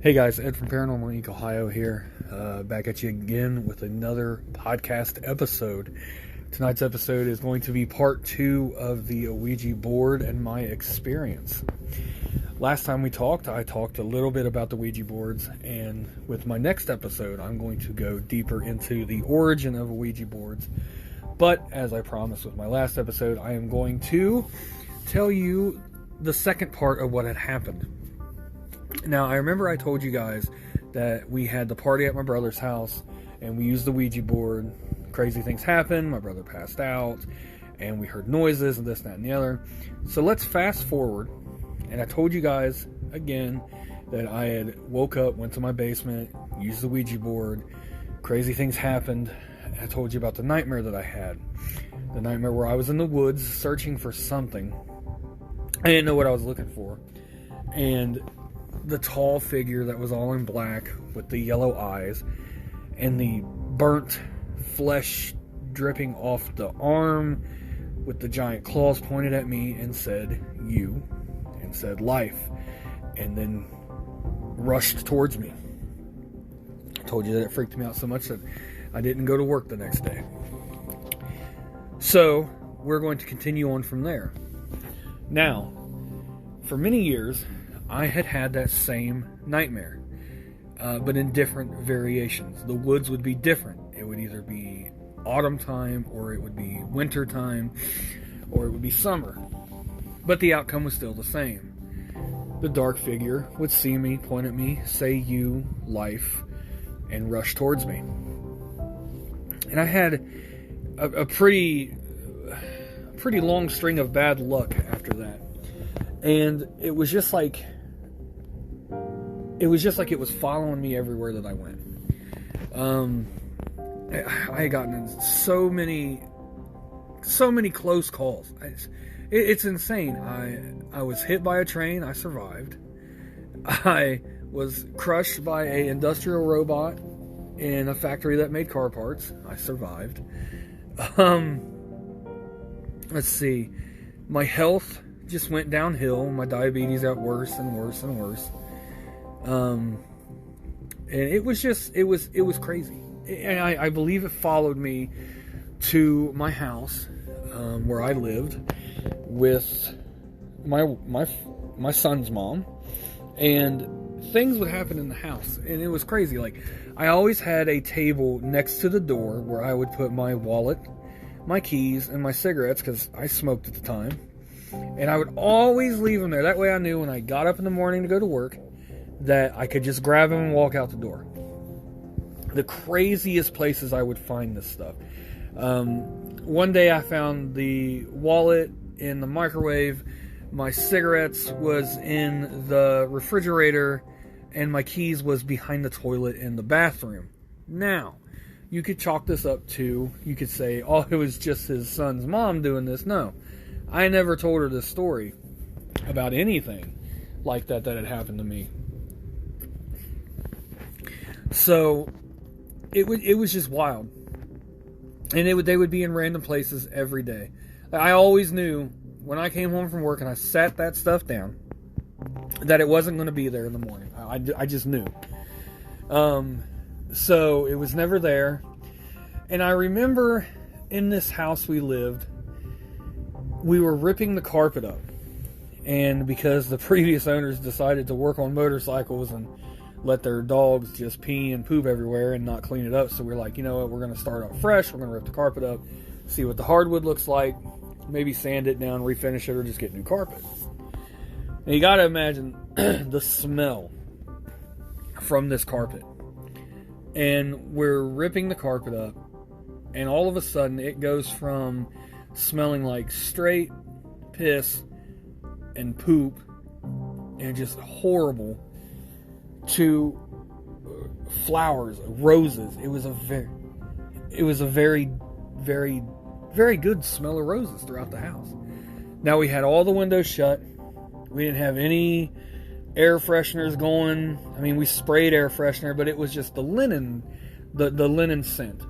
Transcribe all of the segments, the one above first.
Hey guys, Ed from Paranormal Inc. Ohio here, back at you again with another podcast episode. Tonight's episode is going to be part 2 of the Ouija board and my experience. Last time we talked, I talked a little bit about the Ouija boards, and with my next episode, I'm going to go deeper into the origin of Ouija boards. But, as I promised with my last episode, I am going to tell you the second part of what had happened. Now, I remember I told you guys that we had the party at my brother's house, and we used the Ouija board. Crazy things happened, my brother passed out, and we heard noises and this, that, and the other. So let's fast forward, and I told you guys, again, that I had woke up, went to my basement, used the Ouija board, crazy things happened. I told you about the nightmare that I had. The nightmare where I was in the woods searching for something. I didn't know what I was looking for. And the tall figure that was all in black with the yellow eyes and the burnt flesh dripping off the arm with the giant claws pointed at me and said, "You," and said, "Life," and then rushed towards me. I told you that it freaked me out so much that I didn't go to work the next day. So we're going to continue on from there. Now, for many years, I had that same nightmare, but in different variations. The woods would be different. It would either be autumn time, or it would be winter time, or it would be summer. But the outcome was still the same. The dark figure would see me, point at me, say, "You," "Life," and rush towards me. And I had a pretty long string of bad luck after that. And it was just like it was following me everywhere that I went. I had gotten in so many close calls. It's insane. I was hit by a train. I survived. I was crushed by an industrial robot in a factory that made car parts. I survived. Let's see. My health just went downhill. My diabetes got worse and worse and worse. And it was crazy. And I believe it followed me to my house, where I lived with my son's mom, and things would happen in the house, and it was crazy. Like, I always had a table next to the door where I would put my wallet, my keys, and my cigarettes, because I smoked at the time. And I would always leave them there. That way I knew when I got up in the morning to go to work that I could just grab them and walk out the door. The craziest places I would find this stuff. One day I found the wallet in the microwave. My cigarettes was in the refrigerator, and my keys was behind the toilet in the bathroom. Now, you could chalk this up to, you could say, oh, it was just his son's mom doing this. No. I never told her this story about anything like that had happened to me. So it was just wild, and they would be in random places every day. I always knew when I came home from work and I sat that stuff down that it wasn't going to be there in the morning. I just knew. So it was never there. And I remember in this house we lived, we were ripping the carpet up, and because the previous owners decided to work on motorcycles and let their dogs just pee and poop everywhere and not clean it up, so we're like, you know what, we're going to start out fresh, we're going to rip the carpet up, see what the hardwood looks like, maybe sand it down, refinish it, or just get new carpet. Now you got to imagine the smell from this carpet, and we're ripping the carpet up, and all of a sudden it goes from smelling like straight piss and poop and just horrible to flowers, roses. It was a very, very, very good smell of roses throughout the house. Now, we had all the windows shut. We didn't have any air fresheners going. I mean, we sprayed air freshener, but it was just the linen scent.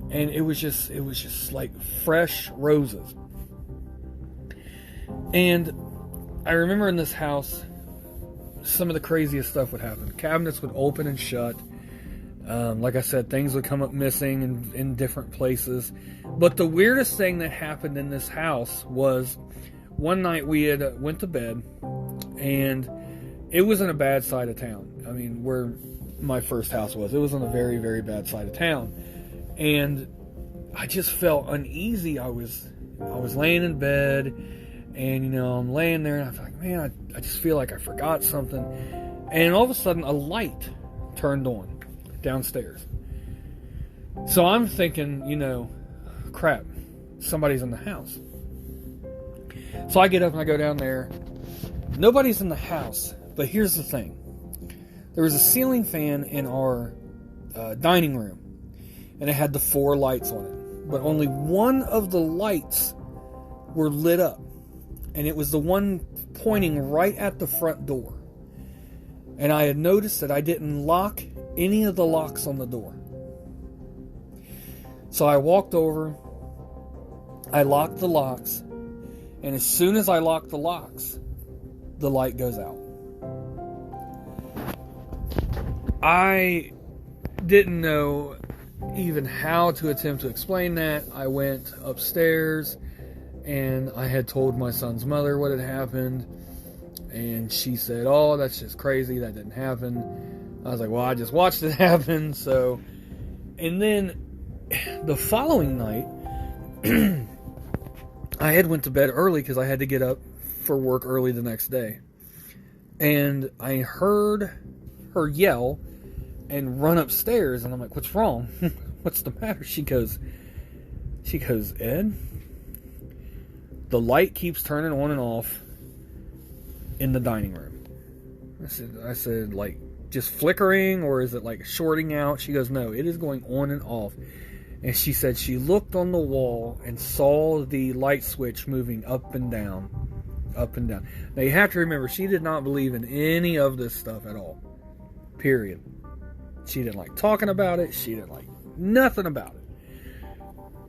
And it was just like fresh roses. And I remember in this house, some of the craziest stuff would happen. Cabinets would open and shut. Like I said, things would come up missing in different places. But the weirdest thing that happened in this house was one night we had went to bed, and it was in a bad side of town. I mean, where my first house was, it was on a very, very bad side of town. And I just felt uneasy. I was laying in bed, and I'm laying there, and I feel like, man, I just feel like I forgot something. And all of a sudden, a light turned on downstairs. So I'm thinking, crap, somebody's in the house. So I get up and I go down there. Nobody's in the house, but here's the thing. There was a ceiling fan in our dining room, and it had the 4 lights on it. But only one of the lights were lit up, and it was the one pointing right at the front door. And I had noticed that I didn't lock any of the locks on the door. So I walked over, I locked the locks, and as soon as I locked the locks, the light goes out. I didn't know even how to attempt to explain that. I went upstairs, and I had told my son's mother what had happened, and she said, "Oh, that's just crazy, that didn't happen." I was like, well, I just watched it happen. So, and then the following night, I had went to bed early because I had to get up for work early the next day. And I heard her yell and run upstairs, and I'm like, what's wrong? What's the matter? She goes, Ed, the light keeps turning on and off in the dining room. I said, like, just flickering, or is it like shorting out? She goes, no, it is going on and off. And she said she looked on the wall and saw the light switch moving up and down, up and down. Now you have to remember, she did not believe in any of this stuff at all. Period. She didn't like talking about it. She didn't like nothing about it.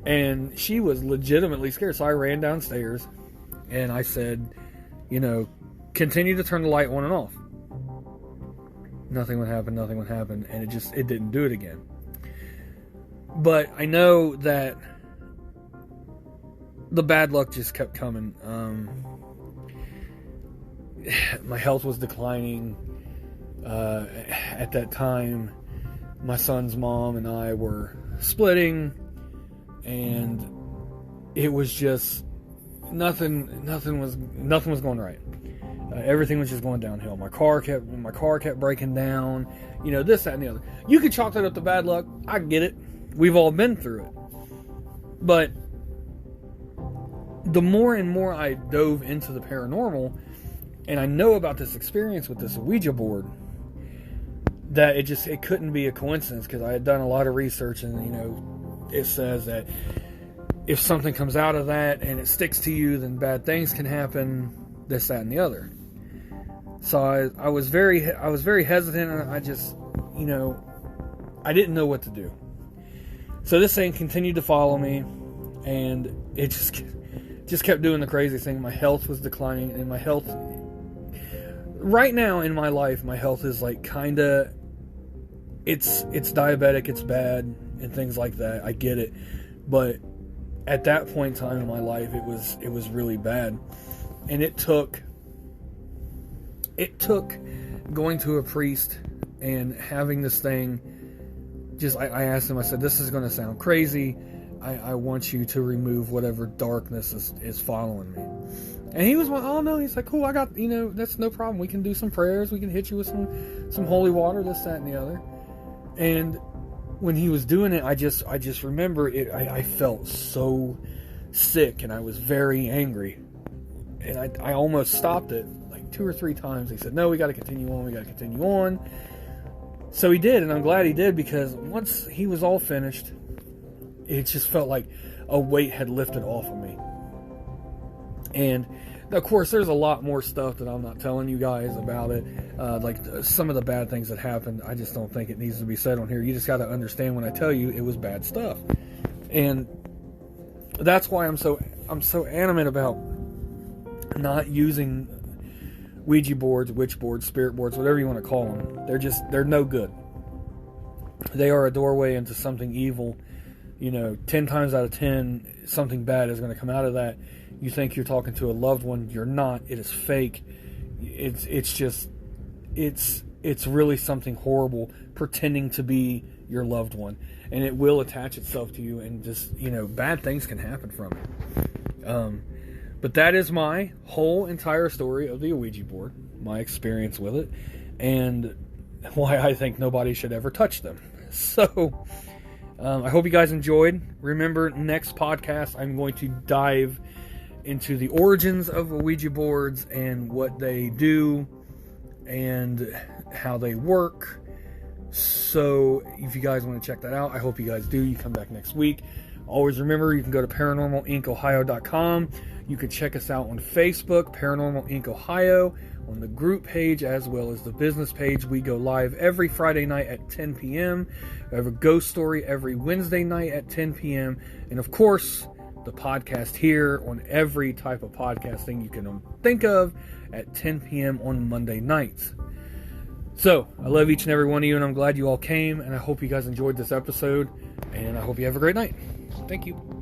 And she was legitimately scared. So I ran downstairs and I said, continue to turn the light on and off. Nothing would happen, and it didn't do it again. But I know that the bad luck just kept coming. My health was declining. At that time, my son's mom and I were splitting, and it was just nothing was going right. Everything was just going downhill. My car kept breaking down. This, that, and the other. You could chalk that up to bad luck. I get it. We've all been through it. But the more and more I dove into the paranormal, and I know about this experience with this Ouija board, that it couldn't be a coincidence, because I had done a lot of research, and it says that if something comes out of that and it sticks to you, then bad things can happen. This, that, and the other. So I was very hesitant, and I just, I didn't know what to do. So this thing continued to follow me, and it just kept doing the crazy thing. My health was declining, and my health right now in my life, my health is like kinda, it's diabetic, it's bad, and things like that. I get it, but at that point in time in my life, it was really bad. And it took going to a priest and having this thing, I asked him, I said, this is going to sound crazy. I want you to remove whatever darkness is following me. And he was like, oh no, he's like, cool, I got, that's no problem. We can do some prayers. We can hit you with some holy water, this, that, and the other. And when he was doing it, I just remember it. I felt so sick, and I was very angry. And I almost stopped it like 2 or 3 times. He said, no, we got to continue on. So he did, and I'm glad he did, because once he was all finished, it just felt like a weight had lifted off of me. And of course, there's a lot more stuff that I'm not telling you guys about it. Like some of the bad things that happened, I just don't think it needs to be said on here. You just got to understand when I tell you it was bad stuff. And that's why I'm so adamant about not using Ouija boards, witch boards, spirit boards, whatever you want to call them. They're no good. They are a doorway into something evil. 10 times out of 10, something bad is going to come out of that. You think you're talking to a loved one. You're not. It is fake. It's really something horrible pretending to be your loved one. And it will attach itself to you, and just, bad things can happen from it. But that is my whole entire story of the Ouija board, my experience with it, and why I think nobody should ever touch them. So, I hope you guys enjoyed. Remember, next podcast, I'm going to dive into the origins of Ouija boards and what they do and how they work. So, if you guys want to check that out, I hope you guys do. You come back next week. Always remember, you can go to ParanormalIncOhio.com. You can check us out on Facebook, Paranormal Inc. Ohio, on the group page as well as the business page. We go live every Friday night at 10 p.m. We have a ghost story every Wednesday night at 10 p.m. And of course, the podcast here on every type of podcasting you can think of at 10 p.m. on Monday nights. So, I love each and every one of you, and I'm glad you all came, and I hope you guys enjoyed this episode, and I hope you have a great night. Thank you.